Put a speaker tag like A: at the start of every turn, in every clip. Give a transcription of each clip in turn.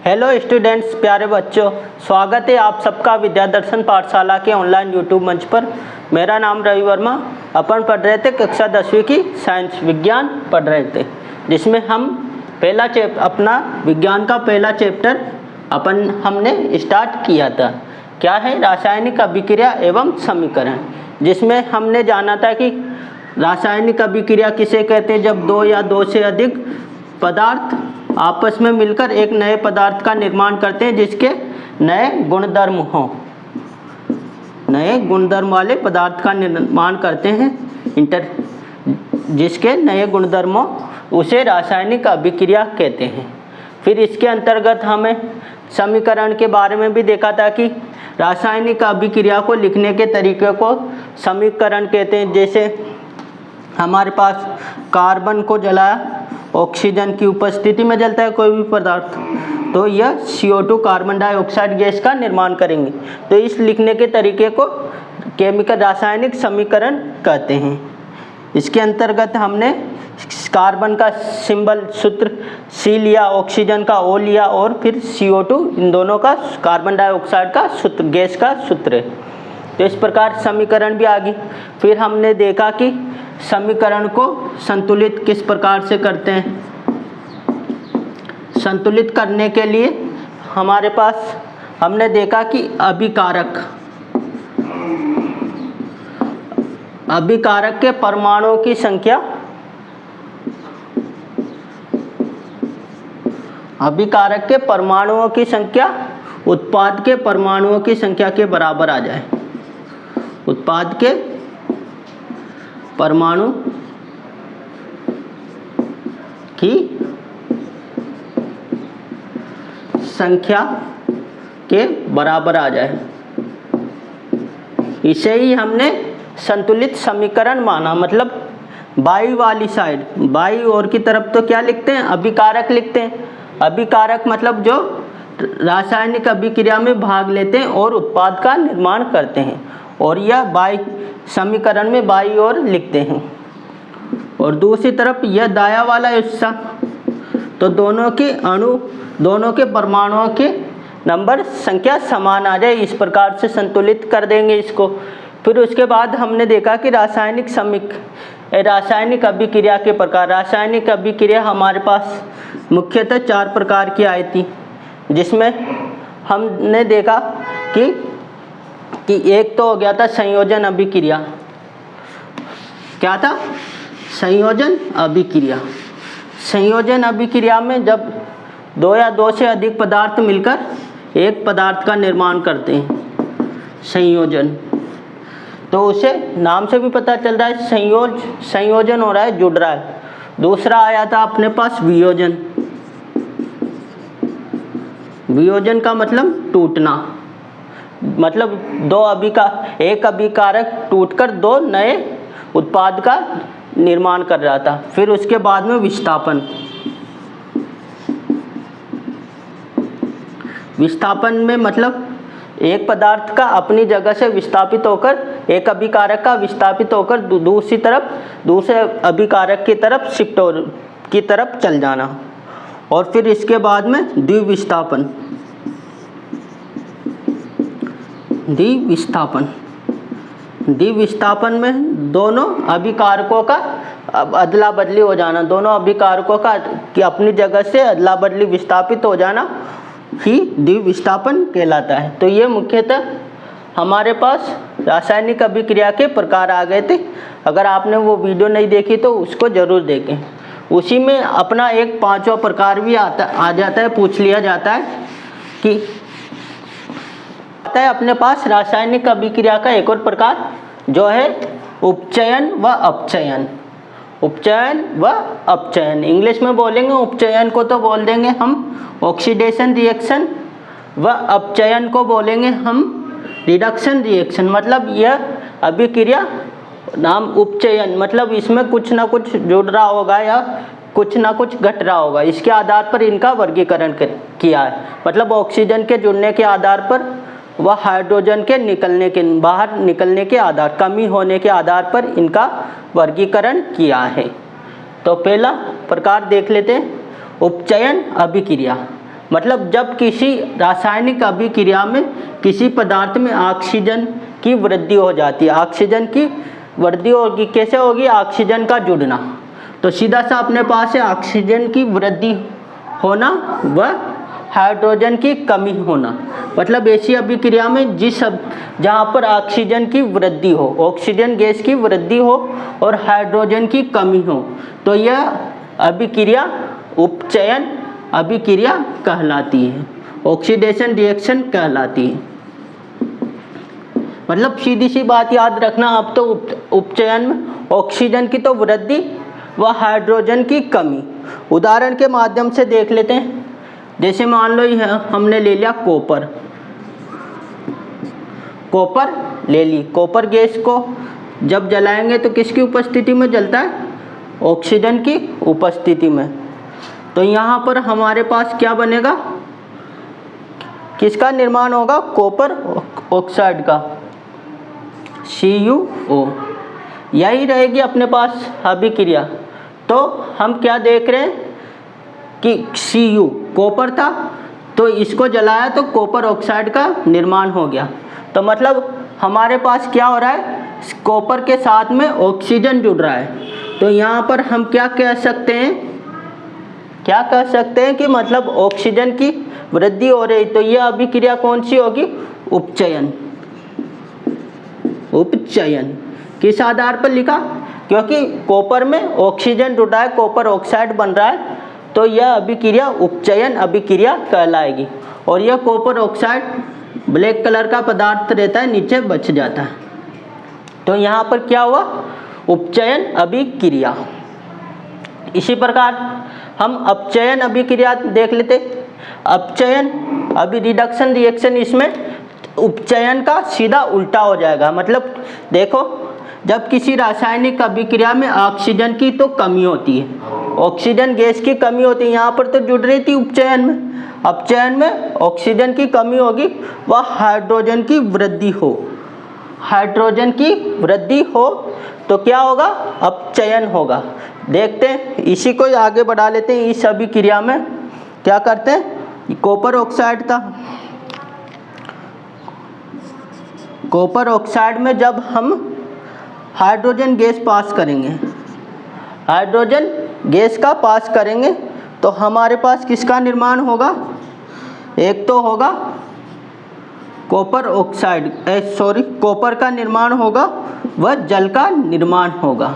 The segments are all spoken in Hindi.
A: हेलो स्टूडेंट्स, प्यारे बच्चों, स्वागत है आप सबका विद्या दर्शन पाठशाला के ऑनलाइन यूट्यूब मंच पर। मेरा नाम रवि वर्मा। अपन पढ़ रहे थे कक्षा 10वीं की साइंस विज्ञान पढ़ रहे थे, जिसमें हम अपना विज्ञान का पहला चैप्टर हमने स्टार्ट किया था। क्या है? रासायनिक अभिक्रिया एवं समीकरण, जिसमें हमने जाना था कि रासायनिक अभिक्रिया किसे कहते हैं जब दो या दो से अधिक पदार्थ आपस में मिलकर एक नए पदार्थ का निर्माण करते हैं जिसके नए गुणधर्म हों। नए गुणधर्म वाले पदार्थ का निर्माण करते हैं जिसके नए गुणधर्म हों, उसे रासायनिक अभिक्रिया कहते हैं। फिर इसके अंतर्गत हमें समीकरण के बारे में भी देखा था कि रासायनिक अभिक्रिया को लिखने के तरीके को समीकरण कहते हैं। जैसे हमारे पास कार्बन को जलाया, ऑक्सीजन की उपस्थिति में जलता है कोई भी पदार्थ, तो यह CO2 कार्बन डाइऑक्साइड गैस का निर्माण करेंगे। तो इस लिखने के तरीके को केमिकल रासायनिक समीकरण कहते हैं। इसके अंतर्गत हमने कार्बन का सिंबल सूत्र C लिया, ऑक्सीजन का O लिया और फिर CO2, इन दोनों का कार्बन डाइऑक्साइड का सूत्र, गैस का सूत्र है। तो इस प्रकार समीकरण भी आ गई। फिर हमने देखा कि समीकरण को संतुलित किस प्रकार से करते हैं। संतुलित करने के लिए हमारे पास हमने देखा कि अभिकारक के परमाणुओं की संख्या उत्पाद के परमाणुओं की संख्या के बराबर आ जाए। उत्पाद के परमाणु की संख्या के बराबर आ जाए, इसे ही हमने संतुलित समीकरण माना। मतलब बाई वाली साइड, बाई ओर की तरफ तो क्या लिखते हैं? अभिकारक लिखते हैं। अभिकारक मतलब जो रासायनिक अभिक्रिया में भाग लेते हैं और उत्पाद का निर्माण करते हैं, और यह बाई समीकरण में बाई ओर लिखते हैं। और दूसरी तरफ यह दाया वाला हिस्सा, तो दोनों के परमाणुओं के नंबर संख्या समान आ जाए, इस प्रकार से संतुलित कर देंगे इसको। फिर उसके बाद हमने देखा कि रासायनिक अभिक्रिया के प्रकार। रासायनिक अभिक्रिया हमारे पास मुख्यतः 4 प्रकार की आई थी, जिसमें हमने देखा कि एक तो हो गया था संयोजन अभिक्रिया। क्या था? संयोजन अभिक्रिया। संयोजन अभिक्रिया में जब दो या दो से अधिक पदार्थ मिलकर एक पदार्थ का निर्माण करते हैं, संयोजन, तो उसे नाम से भी पता चल रहा है संयोजन हो रहा है, जुड़ रहा है। दूसरा आया था अपने पास वियोजन। वियोजन का मतलब टूटना, मतलब एक अभिकारक टूटकर दो नए उत्पाद का निर्माण कर रहा था। फिर उसके बाद में विस्थापन में मतलब एक पदार्थ का अपनी जगह से विस्थापित होकर, एक अभिकारक का विस्थापित होकर दूसरे अभिकारक की तरफ चल जाना। और फिर इसके बाद में द्विविस्थापन में दोनों अभिकारकों का अदला बदली हो जाना, दोनों अभिकारकों का कि अपनी जगह से अदला बदली विस्थापित हो जाना ही द्विविस्थापन कहलाता है। तो ये मुख्यतः हमारे पास रासायनिक अभिक्रिया के प्रकार आ गए थे। अगर आपने वो वीडियो नहीं देखी तो उसको ज़रूर देखें। उसी में अपना एक 5वां प्रकार भी आ जाता है, पूछ लिया जाता है कि अपने पास रासायनिक अभिक्रिया का एक और प्रकार जो है उपचयन व अपचयन। उपचयन व अपचयन, इंग्लिश में बोलेंगे उपचयन को तो बोल देंगे हम ऑक्सीडेशन रिएक्शन, व अपचयन को बोलेंगे हम रिडक्शन रिएक्शन। मतलब यह अभिक्रिया नाम उपचयन, मतलब इसमें कुछ ना कुछ जुड़ रहा होगा या कुछ ना कुछ घट रहा होगा, इसके आधार पर इनका वर्गीकरण किया है। मतलब ऑक्सीजन के जुड़ने के आधार पर व हाइड्रोजन के बाहर निकलने के आधार, कमी होने के आधार पर इनका वर्गीकरण किया है। तो पहला प्रकार देख लेते हैं, उपचयन अभिक्रिया। मतलब जब किसी रासायनिक अभिक्रिया में किसी पदार्थ में ऑक्सीजन की वृद्धि हो जाती है, ऑक्सीजन की वृद्धि होगी, कैसे होगी? ऑक्सीजन का जुड़ना। तो सीधा सा अपने पास है ऑक्सीजन की वृद्धि होना व हाइड्रोजन की कमी होना। मतलब ऐसी अभिक्रिया में जहाँ पर ऑक्सीजन की वृद्धि हो, ऑक्सीजन गैस की वृद्धि हो और हाइड्रोजन की कमी हो, तो यह अभिक्रिया उपचयन अभिक्रिया कहलाती है, ऑक्सीडेशन रिएक्शन कहलाती है। मतलब सीधी सी बात याद रखना आप, तो उपचयन में ऑक्सीजन की तो वृद्धि व हाइड्रोजन की कमी। उदाहरण के माध्यम से देख लेते हैं। जैसे मान लो हमने ले लिया कॉपर ले ली। कॉपर गैस को जब जलाएंगे तो किसकी उपस्थिति में जलता है? ऑक्सीजन की उपस्थिति में। तो यहाँ पर हमारे पास क्या बनेगा? किसका निर्माण होगा? कॉपर ऑक्साइड का, CuO। यही रहेगी अपने पास अभिक्रिया। तो हम क्या देख रहे हैं कि Cu कॉपर था, तो इसको जलाया तो कॉपर ऑक्साइड का निर्माण हो गया। तो मतलब हमारे पास क्या हो रहा है? कॉपर के साथ में ऑक्सीजन जुड़ रहा है। तो यहाँ पर हम क्या कह सकते हैं कि मतलब ऑक्सीजन की वृद्धि हो रही। तो यह अभिक्रिया कौन सी होगी? उपचयन। किस आधार पर लिखा? क्योंकि कॉपर में ऑक्सीजन जुड़ रहा है, कॉपर ऑक्साइड बन रहा है, तो यह अभिक्रिया उपचयन अभिक्रिया कहलाएगी। और यह कॉपर ऑक्साइड ब्लैक कलर का पदार्थ रहता है, नीचे बच जाता है। तो यहाँ पर क्या हुआ? उपचयन अभिक्रिया। इसी प्रकार हम अपचयन अभिक्रिया देख लेते। अपचयन रिडक्शन रिएक्शन, इसमें उपचयन का सीधा उल्टा हो जाएगा। मतलब देखो, जब किसी रासायनिक अभिक्रिया में ऑक्सीजन की तो कमी होती है, ऑक्सीजन गैस की कमी होती है, यहाँ पर तो जुड़ रही थी उपचयन में। अपचयन में ऑक्सीजन की कमी होगी व हाइड्रोजन की वृद्धि हो, तो क्या होगा? अपचयन होगा। देखते हैं, इसी को आगे बढ़ा लेते हैं। इस अभिक्रिया में क्या करते हैं? कॉपर ऑक्साइड था, कॉपर ऑक्साइड में जब हम हाइड्रोजन गैस पास करेंगे, हाइड्रोजन गैस का पास करेंगे, तो हमारे पास किसका निर्माण होगा? एक तो होगा कॉपर का निर्माण होगा व जल का निर्माण होगा।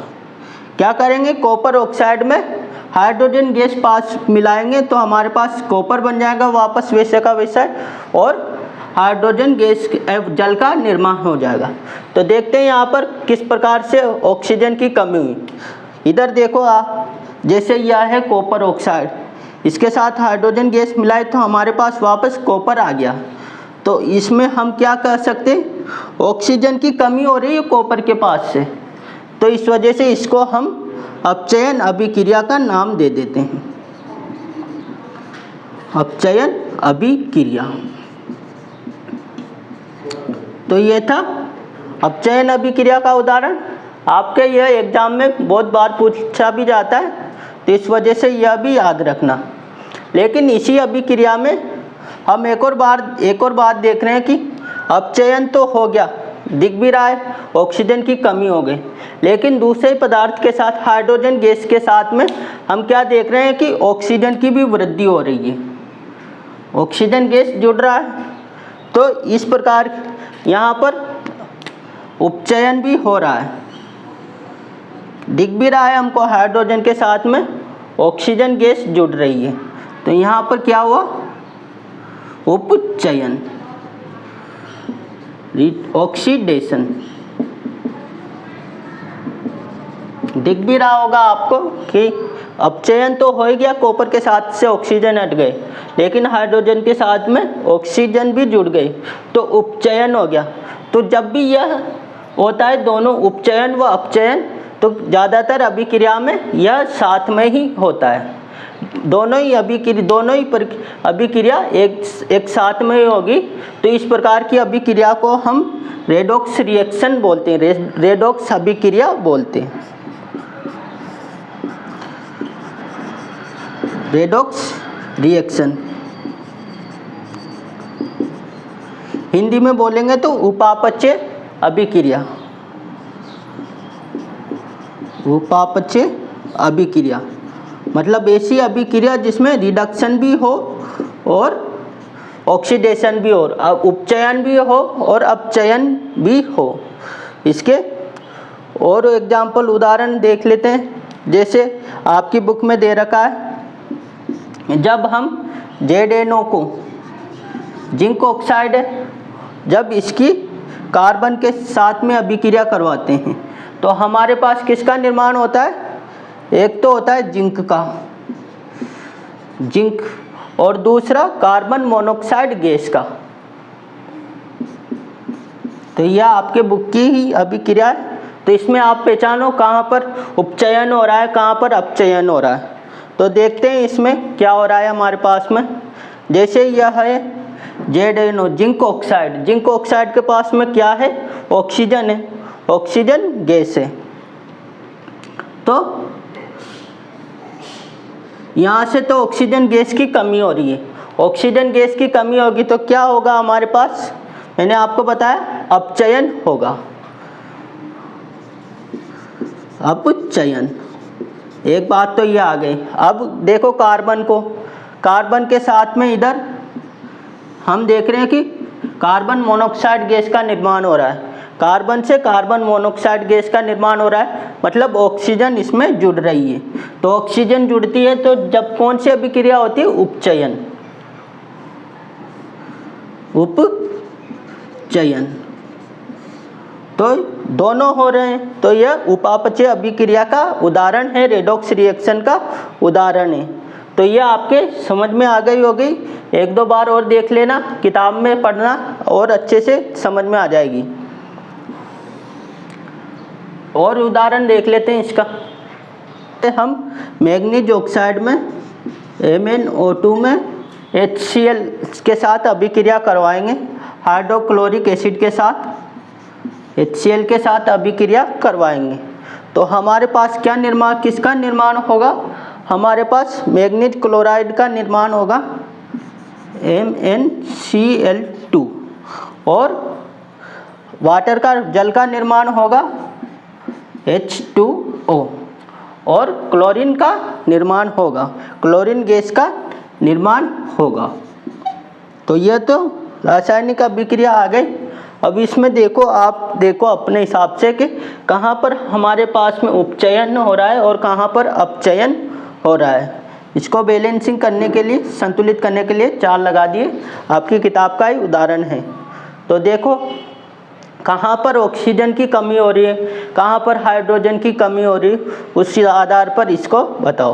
A: क्या करेंगे? कॉपर ऑक्साइड में हाइड्रोजन गैस पास मिलाएंगे तो हमारे पास कॉपर बन जाएगा वापस वैसे का वैसा, और हाइड्रोजन गैस जल का निर्माण हो जाएगा। तो देखते हैं यहाँ पर किस प्रकार से ऑक्सीजन की कमी हुई। इधर देखो आप, जैसे यह है कॉपर ऑक्साइड, इसके साथ हाइड्रोजन गैस मिलाए तो हमारे पास वापस कॉपर आ गया। तो इसमें हम क्या कर सकते हैं? ऑक्सीजन की कमी हो रही है कॉपर के पास से, तो इस वजह से इसको हम अपचयन अभिक्रिया का नाम दे देते हैं, अपचयन अभिक्रिया। तो ये था अपचयन अभिक्रिया का उदाहरण। आपके यह एग्जाम में बहुत बार पूछा भी जाता है, तो इस वजह से यह भी याद रखना। लेकिन इसी अभिक्रिया में हम एक और बात देख रहे हैं कि अपचयन तो हो गया, दिख भी रहा है, ऑक्सीजन की कमी हो गई, लेकिन दूसरे पदार्थ के साथ हाइड्रोजन गैस के साथ में हम क्या देख रहे हैं कि ऑक्सीजन की भी वृद्धि हो रही है, ऑक्सीजन गैस जुड़ रहा है। तो इस प्रकार यहाँ पर उपचयन भी हो रहा है, दिख भी रहा है हमको, हाइड्रोजन के साथ में ऑक्सीजन गैस जुड़ रही है। तो यहाँ पर क्या हुआ? उपचयन, ऑक्सीडेशन। दिख भी रहा होगा आपको कि अपचयन तो हो गया, कॉपर के साथ से ऑक्सीजन हट गए, लेकिन हाइड्रोजन के साथ में ऑक्सीजन भी जुड़ गई, तो उपचयन हो गया। तो जब भी यह होता है, दोनों उपचयन व अपचयन, तो ज़्यादातर अभिक्रिया में यह साथ में ही होता है। दोनों ही अभिक्रिया एक साथ में ही होगी। तो इस प्रकार की अभिक्रिया को हम रेडॉक्स रिएक्शन बोलते हैं, रेडॉक्स अभिक्रिया बोलते हैं, रेडॉक्स रिएक्शन। हिंदी में बोलेंगे तो उपापचय अभिक्रिया, उपापचय अभिक्रिया मतलब ऐसी अभिक्रिया जिसमें रिडक्शन भी हो और ऑक्सीडेशन भी हो, उपचयन भी हो और अपचयन भी हो। इसके और एग्जाम्पल उदाहरण देख लेते हैं। जैसे आपकी बुक में दे रखा है, जब हम ZNO को जिंक ऑक्साइड है, जब इसकी कार्बन के साथ में अभिक्रिया करवाते हैं तो हमारे पास किसका निर्माण होता है? एक तो होता है जिंक का, जिंक, और दूसरा कार्बन मोनोऑक्साइड गैस का। तो यह आपके बुक की ही अभिक्रिया है। तो इसमें आप पहचानो कहाँ पर उपचयन हो रहा है, कहाँ पर अपचयन हो रहा है। तो देखते हैं इसमें क्या हो रहा है हमारे पास में। जैसे यह है ZNO zinc oxide, zinc oxide के पास में क्या है? ऑक्सीजन है, ऑक्सीजन गैस है। तो यहाँ से तो ऑक्सीजन गैस की कमी हो रही है, ऑक्सीजन गैस की कमी होगी तो क्या होगा हमारे पास? मैंने आपको बताया अपचयन होगा, अपचयन। एक बात तो ये आ गई। अब देखो कार्बन को, कार्बन के साथ में इधर हम देख रहे हैं कि कार्बन मोनोऑक्साइड गैस का निर्माण हो रहा है, कार्बन से कार्बन मोनोऑक्साइड गैस का निर्माण हो रहा है, मतलब ऑक्सीजन इसमें जुड़ रही है। तो ऑक्सीजन जुड़ती है तो जब कौन सी अभिक्रिया होती है? उपचयन, उपचयन। तो दोनों हो रहे हैं, तो यह उपापचय अभिक्रिया का उदाहरण है, रेडॉक्स रिएक्शन का उदाहरण है। तो यह आपके समझ में आ गई होगी। एक दो बार और देख लेना, किताब में पढ़ना और अच्छे से समझ में आ जाएगी। और उदाहरण देख लेते हैं इसका। हम मैग्नीज ऑक्साइड में MnO2 में HCl के साथ अभिक्रिया करवाएंगे, हाइड्रोक्लोरिक एसिड के साथ HCl के साथ अभिक्रिया करवाएंगे तो हमारे पास क्या निर्माण, किसका निर्माण होगा? हमारे पास मैग्नीज क्लोराइड का निर्माण होगा MnCl2, और वाटर का, जल का निर्माण होगा H2O, और क्लोरीन का निर्माण होगा, क्लोरीन गैस का निर्माण होगा। तो यह तो रासायनिक अभिक्रिया आ गई। अब इसमें देखो, आप देखो अपने हिसाब से कि कहाँ पर हमारे पास में उपचयन हो रहा है और कहाँ पर अपचयन हो रहा है। इसको बैलेंसिंग करने के लिए, संतुलित करने के लिए 4 लगा दिए, आपकी किताब का ही उदाहरण है। तो देखो कहाँ पर ऑक्सीजन की कमी हो रही है, कहाँ पर हाइड्रोजन की कमी हो रही है, उस आधार पर इसको बताओ।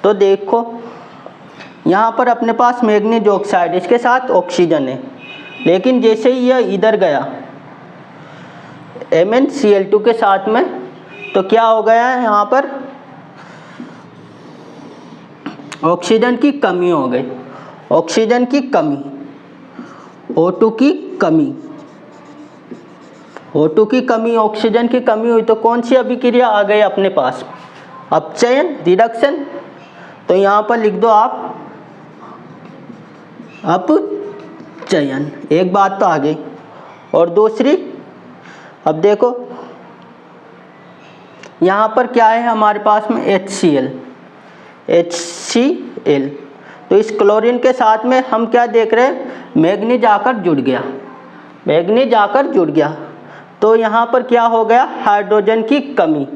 A: तो देखो यहाँ पर अपने पास मैग्नीज ऑक्साइड, इसके साथ ऑक्सीजन है, लेकिन जैसे ही यह इधर गया MnCl2 के साथ में, तो क्या हो गया है? यहाँ पर ऑक्सीजन की कमी हो गई, ऑक्सीजन की कमी, O2 की कमी, O2 की कमी, ऑक्सीजन की कमी हुई तो कौन सी अभिक्रिया आ गई अपने पास? अपचयन, रिडक्शन। तो यहाँ पर लिख दो आप अपचयन। एक बात तो आ गई। और दूसरी, अब देखो यहाँ पर क्या है हमारे पास में? HCl, HCl। तो इस क्लोरीन के साथ में हम क्या देख रहे हैं? मैग्नीज आकर जुड़ गया, मैग्नीज आकर जुड़ गया। तो यहाँ पर क्या हो गया? हाइड्रोजन की कमी,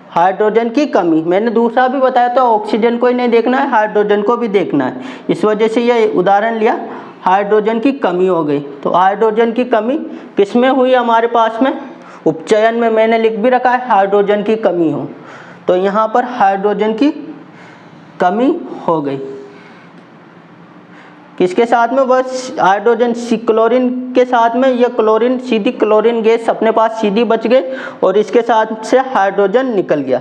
A: हाइड्रोजन की कमी। मैंने दूसरा भी बताया तो ऑक्सीजन को ही नहीं देखना है, हाइड्रोजन को भी देखना है, इस वजह से यह उदाहरण लिया। हाइड्रोजन की कमी हो गई, तो हाइड्रोजन की कमी किस में हुई हमारे पास में? उपचयन में। मैंने लिख भी रखा है हाइड्रोजन की कमी हो, तो यहाँ पर हाइड्रोजन की कमी हो गई। किसके साथ में? बस हाइड्रोजन, क्लोरीन के साथ में। यह क्लोरीन, सीधी क्लोरीन गैस अपने पास सीधी बच गई और इसके साथ से हाइड्रोजन निकल गया।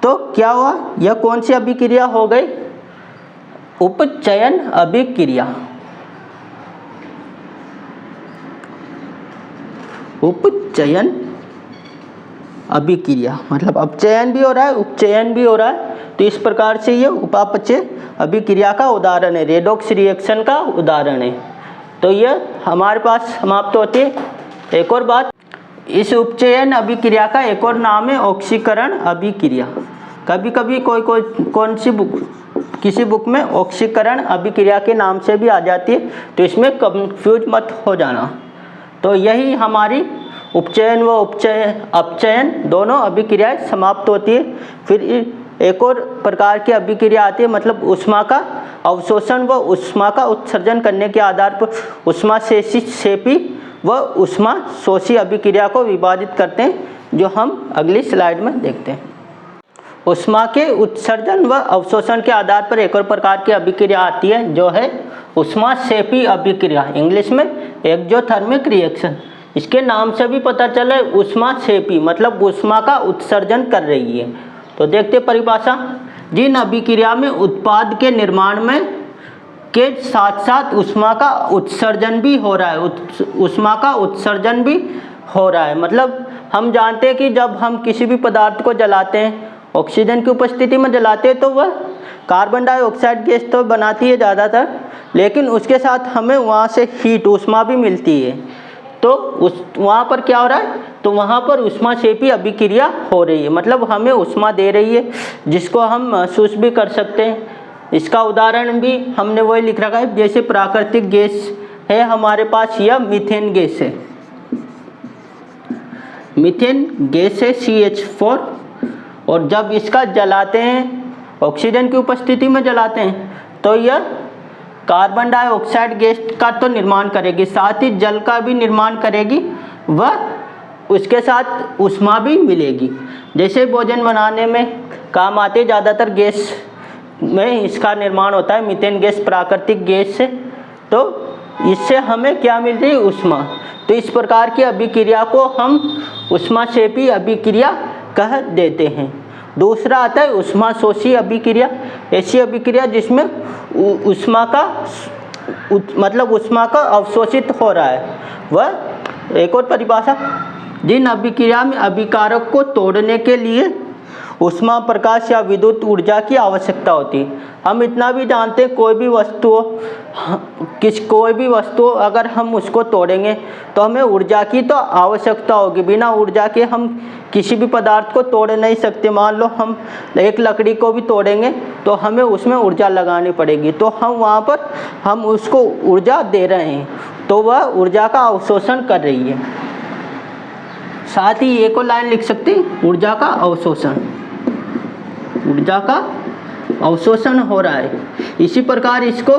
A: तो क्या हुआ? यह कौन सी अभिक्रिया हो गई? उपचयन अभिक्रिया, उपचयन अभिक्रिया। मतलब अपचयन भी हो रहा है, उपचयन भी हो रहा है। तो इस प्रकार से ये उपापचय अभिक्रिया का उदाहरण है, रेडॉक्स रिएक्शन का उदाहरण है। तो यह हमारे पास समाप्त होती है। एक और बात, इस उपचयन अभिक्रिया का एक और नाम है ऑक्सीकरण अभिक्रिया। कभी कभी किसी बुक में ऑक्सीकरण अभिक्रिया के नाम से भी आ जाती है, तो इसमें कंफ्यूज मत हो जाना। तो यही हमारी उपचयन व अपचयन दोनों अभिक्रियाएं समाप्त होती है। फिर एक और प्रकार की अभिक्रिया आती है, मतलब ऊष्मा का अवशोषण व ऊष्मा का उत्सर्जन करने के आधार पर ऊष्मा क्षेपी व ऊष्मा शोषी अभिक्रिया को विभाजित करते हैं, जो हम अगली स्लाइड में देखते हैं। ऊष्मा के उत्सर्जन व अवशोषण के आधार पर एक और प्रकार की अभिक्रिया आती है, जो है ऊष्मा क्षेपी अभिक्रिया, इंग्लिश में एक्सोथर्मिक रिएक्शन। इसके नाम से भी पता चले ऊष्मा क्षेपी, मतलब ऊष्मा का उत्सर्जन कर रही है। तो देखते परिभाषा, जिन अभिक्रिया में उत्पाद के निर्माण में के साथ साथ ऊष्मा का उत्सर्जन भी हो रहा है, ऊष्मा का उत्सर्जन भी हो रहा है। मतलब हम जानते हैं कि जब हम किसी भी पदार्थ को जलाते हैं, ऑक्सीजन की उपस्थिति में जलाते हैं, तो वह कार्बन डाइऑक्साइड गैस तो बनाती है ज़्यादातर, लेकिन उसके साथ हमें वहाँ से हीट ऊष्मा भी मिलती है। तो वहाँ पर क्या हो रहा है, तो वहाँ पर ऊष्मा क्षेपी अभिक्रिया हो रही है, मतलब हमें ऊष्मा दे रही है, जिसको हम महसूस भी कर सकते हैं। इसका उदाहरण भी हमने वही लिख रखा है, जैसे प्राकृतिक गैस है हमारे पास, यह मीथेन गैस है। मीथेन गैस है CH4, और जब इसका जलाते हैं, ऑक्सीजन की उपस्थिति में जलाते हैं, तो यह कार्बन डाइऑक्साइड गैस का तो निर्माण करेगी, साथ ही जल का भी निर्माण करेगी, व उसके साथ ऊष्मा भी मिलेगी। जैसे भोजन बनाने में काम आते ज़्यादातर गैस में इसका निर्माण होता है, मीथेन गैस प्राकृतिक गैस से, तो इससे हमें क्या मिल रही है, ऊष्मा। तो इस प्रकार की अभिक्रिया को हम ऊष्मा क्षेपी अभिक्रिया कह देते हैं। दूसरा आता है ऊष्मा शोषी अभिक्रिया, ऐसी अभिक्रिया जिसमें ऊष्मा का मतलब ऊष्मा का अवशोषित हो रहा है। वह एक और परिभाषा, जिन अभिक्रिया में अभिकारक को तोड़ने के लिए ऊष्मा, प्रकाश या विद्युत ऊर्जा की आवश्यकता होती है। हम इतना भी जानते हैं, कोई भी वस्तु अगर हम उसको तोड़ेंगे तो हमें ऊर्जा की तो आवश्यकता होगी, बिना ऊर्जा के हम किसी भी पदार्थ को तोड़ नहीं सकते। मान लो हम एक लकड़ी को भी तोड़ेंगे तो हमें उसमें ऊर्जा लगानी पड़ेगी, तो हम वहाँ पर हम उसको ऊर्जा दे रहे हैं, तो वह ऊर्जा का अवशोषण कर रही है। साथ ही एक और लाइन लिख सकते हैं, ऊर्जा का अवशोषण, ऊर्जा का अवशोषण हो रहा है। इसी प्रकार इसको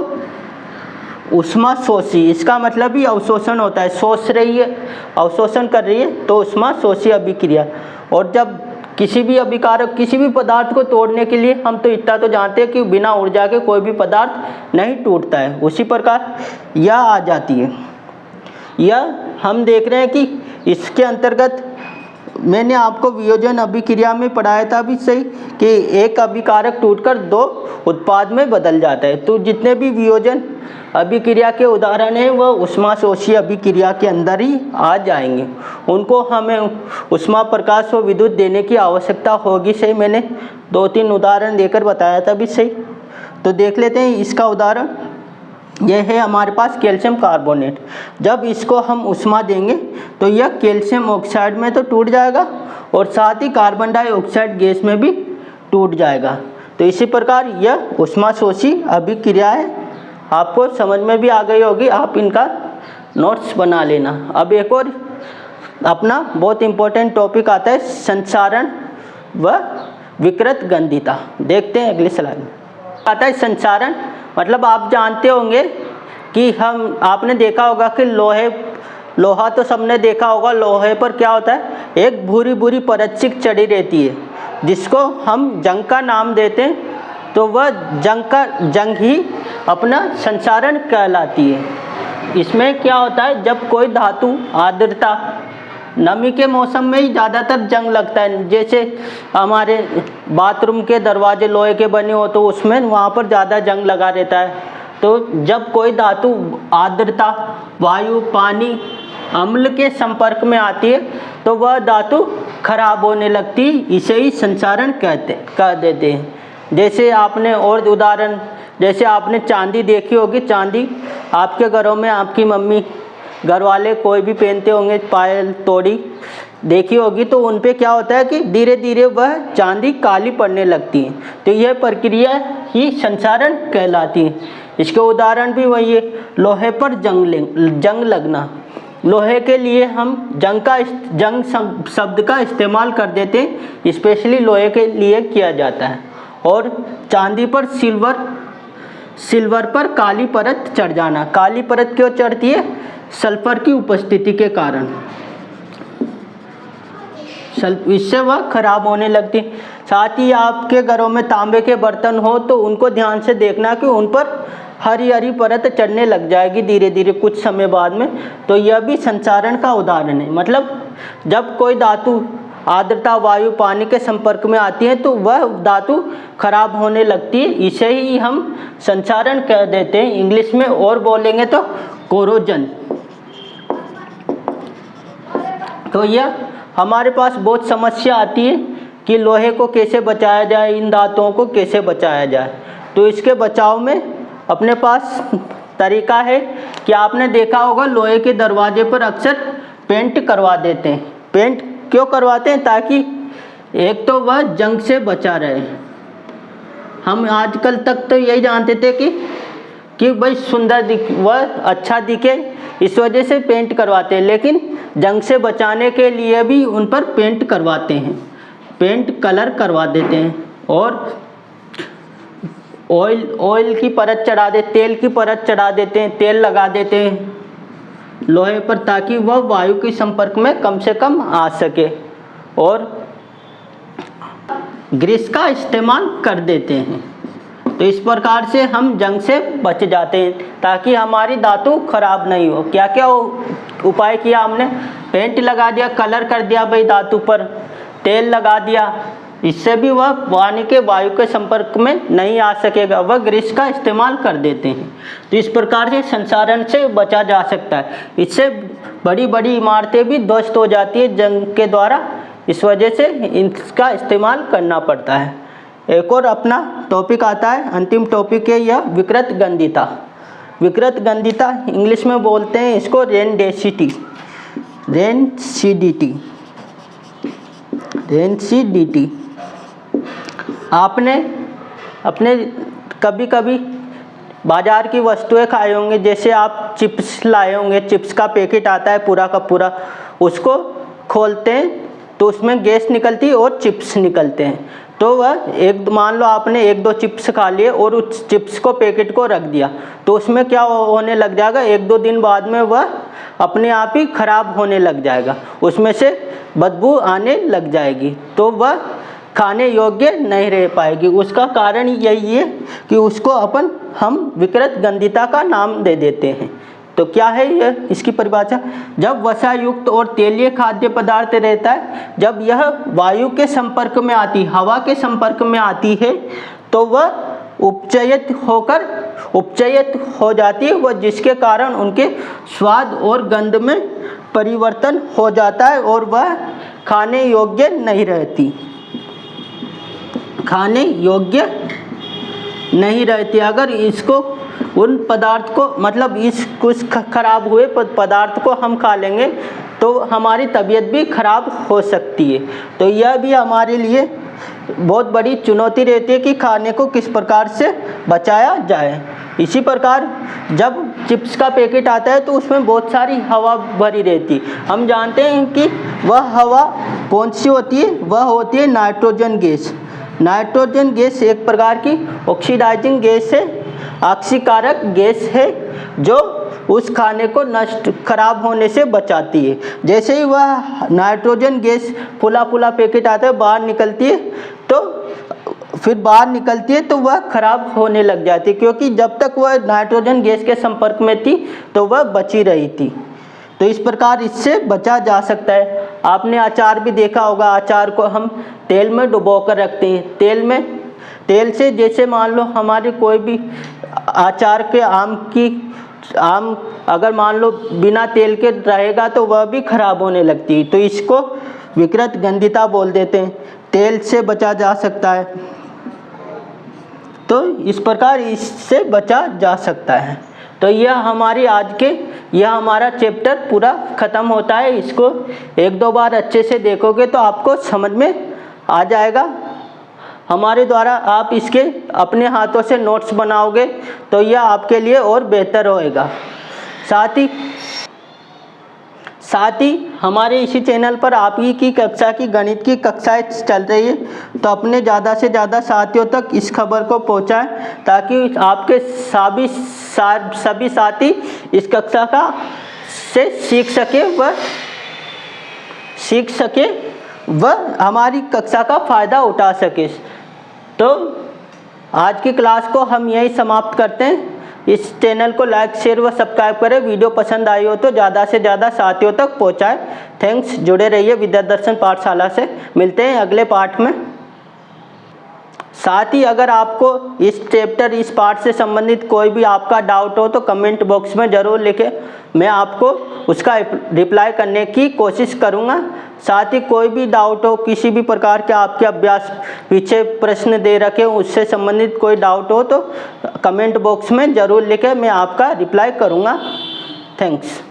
A: ऊष्मा शोषी, इसका मतलब ही अवशोषण होता है, शोष रही है, अवशोषण कर रही है, तो ऊष्मा शोषी अभिक्रिया। और जब किसी भी अभिकारक, किसी भी पदार्थ को तोड़ने के लिए हम तो इतना तो जानते हैं कि बिना ऊर्जा के कोई भी पदार्थ नहीं टूटता है, उसी प्रकार यह आ जाती है। यह हम देख रहे हैं कि इसके अंतर्गत मैंने आपको वियोजन अभिक्रिया में पढ़ाया था भी सही, कि एक अभिकारक टूटकर दो उत्पाद में बदल जाता है। तो जितने भी वियोजन अभिक्रिया के उदाहरण हैं वह ऊष्मा शोषी अभिक्रिया के अंदर ही आ जाएंगे। उनको हमें ऊष्मा, प्रकाश व विद्युत देने की आवश्यकता होगी, सही। मैंने 2-3 उदाहरण देकर बताया था भी सही। तो देख लेते हैं इसका उदाहरण। यह है हमारे पास कैल्शियम कार्बोनेट। जब इसको हम ऊष्मा देंगे तो यह कैल्शियम ऑक्साइड में तो टूट जाएगा और साथ ही कार्बन डाइऑक्साइड गैस में भी टूट जाएगा। तो इसी प्रकार यह ऊष्मा शोषी अभिक्रिया है। आपको समझ में भी आ गई होगी, आप इनका नोट्स बना लेना। अब एक और अपना बहुत इम्पोर्टेंट टॉपिक आता है, संचारण व विकृत गंधिता। देखते हैं अगली स्लाइड में। आता है संचारण, मतलब आप जानते होंगे कि आपने देखा होगा कि लोहा तो सबने देखा होगा, लोहे पर क्या होता है, एक भूरी भूरी परत चढ़ी रहती है, जिसको हम जंग का नाम देते हैं। तो वह जंग ही अपना संचारण कहलाती है। इसमें क्या होता है, जब कोई धातु आर्द्रता, नमी के मौसम में ही ज़्यादातर जंग लगता है। जैसे हमारे बाथरूम के दरवाजे लोहे के बने हो तो उसमें वहाँ पर ज़्यादा जंग लगा रहता है। तो जब कोई धातु आर्द्रता, वायु, पानी, अम्ल के संपर्क में आती है तो वह धातु खराब होने लगती है, इसे ही संचारण कह देते हैं। जैसे आपने और उदाहरण, जैसे आपने चांदी देखी होगी, चांदी आपके घरों में आपकी मम्मी, घर वाले कोई भी पहनते होंगे पायल, तोड़ी देखी होगी, तो उन पे क्या होता है कि धीरे धीरे वह चांदी काली पड़ने लगती है। तो यह प्रक्रिया ही संसारण कहलाती है। इसके उदाहरण भी वही है, लोहे पर जंग लगना। लोहे के लिए हम जंग शब्द का इस्तेमाल कर देते हैं, स्पेशली लोहे के लिए किया जाता है। और चांदी पर सिल्वर पर काली परत चढ़ जाना। काली परत क्यों चढ़ती है? सल्फर की उपस्थिति के कारण, इससे वह खराब होने लगती। साथ ही आपके घरों में तांबे के बर्तन हो तो उनको ध्यान से देखना कि उन पर हरी हरी परत चढ़ने लग जाएगी धीरे धीरे कुछ समय बाद में। तो यह भी संसारण का उदाहरण है। मतलब जब कोई धातु आर्द्रता, वायु, पानी के संपर्क में आती है तो वह धातु खराब होने लगती है। इसे ही हम संसारण कह देते हैं इंग्लिश में, और बोलेंगे तो कोरोजन। तो यह हमारे पास बहुत समस्या आती है कि लोहे को कैसे बचाया जाए, इन धातुओं को कैसे बचाया जाए। तो इसके बचाव में अपने पास तरीका है कि आपने देखा होगा लोहे के दरवाजे पर अक्सर पेंट करवा देते हैं। पेंट क्यों करवाते हैं? ताकि एक तो वह जंग से बचा रहे। हम आजकल तक तो यही जानते थे कि भाई सुंदर वह अच्छा दिखे, इस वजह से पेंट करवाते हैं। लेकिन जंग से बचाने के लिए भी उन पर पेंट करवाते हैं, पेंट कलर करवा देते हैं। और ऑयल की परत चढ़ा दे, तेल की परत चढ़ा देते हैं, तेल लगा देते हैं लोहे पर, ताकि वह वायु के संपर्क में कम से कम आ सके। और ग्रीस का इस्तेमाल कर देते हैं। तो इस प्रकार से हम जंग से बच जाते हैं, ताकि हमारी धातु खराब नहीं हो। क्या क्या उपाय किया हमने? पेंट लगा दिया, कलर कर दिया भाई धातु पर, तेल लगा दिया, इससे भी वह पानी के वायु के संपर्क में नहीं आ सकेगा। वह ग्रीस का इस्तेमाल कर देते हैं। तो इस प्रकार से संसारण से बचा जा सकता है। इससे बड़ी बड़ी इमारतें भी ध्वस्त हो जाती है जंग के द्वारा, इस वजह से इसका इस्तेमाल करना पड़ता है। एक और अपना टॉपिक आता है, अंतिम टॉपिक है यह विकृत गंधिता। विकृत गंधिता इंग्लिश में बोलते हैं इसको रेनडेसिटी, रेनसीडीटी। आपने अपने कभी कभी बाज़ार की वस्तुएं खाए होंगे, जैसे आप चिप्स लाए होंगे, चिप्स का पैकेट आता है पूरा का पूरा, उसको खोलते हैं तो उसमें गैस निकलती है और चिप्स निकलते हैं। तो वह मान लो आपने 1-2 चिप्स खा लिए और उस चिप्स को पैकेट को रख दिया, तो उसमें क्या होने लग जाएगा, 1-2 दिन बाद में वह अपने आप ही खराब होने लग जाएगा, उसमें से बदबू आने लग जाएगी, तो वह खाने योग्य नहीं रह पाएगी। उसका कारण यही है कि उसको हम विकृत गंधिता का नाम दे देते हैं। तो क्या है यह इसकी परिभाषा? जब वसा युक्त और तेलीय खाद्य पदार्थ रहता है, जब यह वायु के संपर्क में आती, हवा के संपर्क में आती है, तो वह उपचयित हो जाती है, वह जिसके कारण उनके स्वाद और गंध में परिवर्तन हो जाता है और वह खाने योग्य नहीं रहती, खाने योग्य नहीं रहती। अगर इसको उन पदार्थ को, मतलब इस कुछ खराब हुए पदार्थ को हम खा लेंगे तो हमारी तबीयत भी खराब हो सकती है। तो यह भी हमारे लिए बहुत बड़ी चुनौती रहती है कि खाने को किस प्रकार से बचाया जाए। इसी प्रकार जब चिप्स का पैकेट आता है तो उसमें बहुत सारी हवा भरी रहती है। हम जानते हैं कि वह हवा कौन सी होती है? वह होती है नाइट्रोजन गैस। नाइट्रोजन गैस एक प्रकार की ऑक्सीडाइजिंग गैस है, ऑक्सीकारक गैस है, जो उस खाने को खराब होने से बचाती है। जैसे ही वह नाइट्रोजन गैस फुला पैकेट आता है, बाहर निकलती है, तो फिर बाहर निकलती है तो वह खराब होने लग जाती है, क्योंकि जब तक वह नाइट्रोजन गैस के संपर्क में थी तो वह बची रही थी। तो इस प्रकार इससे बचा जा सकता है। आपने अचार भी देखा होगा, अचार को हम तेल में डुबो कर रखते हैं। तेल से जैसे मान लो हमारे कोई भी अचार के आम अगर मान लो बिना तेल के रहेगा तो वह भी खराब होने लगती है। तो इसको विकृत गंधिता बोल देते हैं। तेल से बचा जा सकता है, तो इस प्रकार इससे बचा जा सकता है। तो यह हमारा चैप्टर पूरा ख़त्म होता है। इसको 1-2 बार अच्छे से देखोगे तो आपको समझ में आ जाएगा। हमारे द्वारा आप इसके अपने हाथों से नोट्स बनाओगे तो यह आपके लिए और बेहतर होएगा। साथ ही हमारे इसी चैनल पर आप ही की कक्षा की गणित की कक्षाएं चल रही है, तो अपने ज़्यादा से ज़्यादा साथियों तक इस खबर को पहुंचाएं ताकि आपके सभी साथी इस कक्षा से सीख सके व हमारी कक्षा का फ़ायदा उठा सके। तो आज की क्लास को हम यही समाप्त करते हैं। इस चैनल को लाइक, शेयर व सब्सक्राइब करें। वीडियो पसंद आई हो तो ज़्यादा से ज़्यादा साथियों तक पहुंचाएं। थैंक्स। जुड़े रहिए विद्यादर्शन पाठशाला से। मिलते हैं अगले पाठ में। साथ ही अगर आपको इस पाठ से संबंधित कोई भी आपका डाउट हो तो कमेंट बॉक्स में ज़रूर लिखें, मैं आपको उसका रिप्लाई करने की कोशिश करूँगा। साथ ही कोई भी डाउट हो, किसी भी प्रकार के आपके अभ्यास पीछे प्रश्न दे रखे हो, उससे संबंधित कोई डाउट हो तो कमेंट बॉक्स में ज़रूर लिखें, मैं आपका रिप्लाई करूँगा। थैंक्स।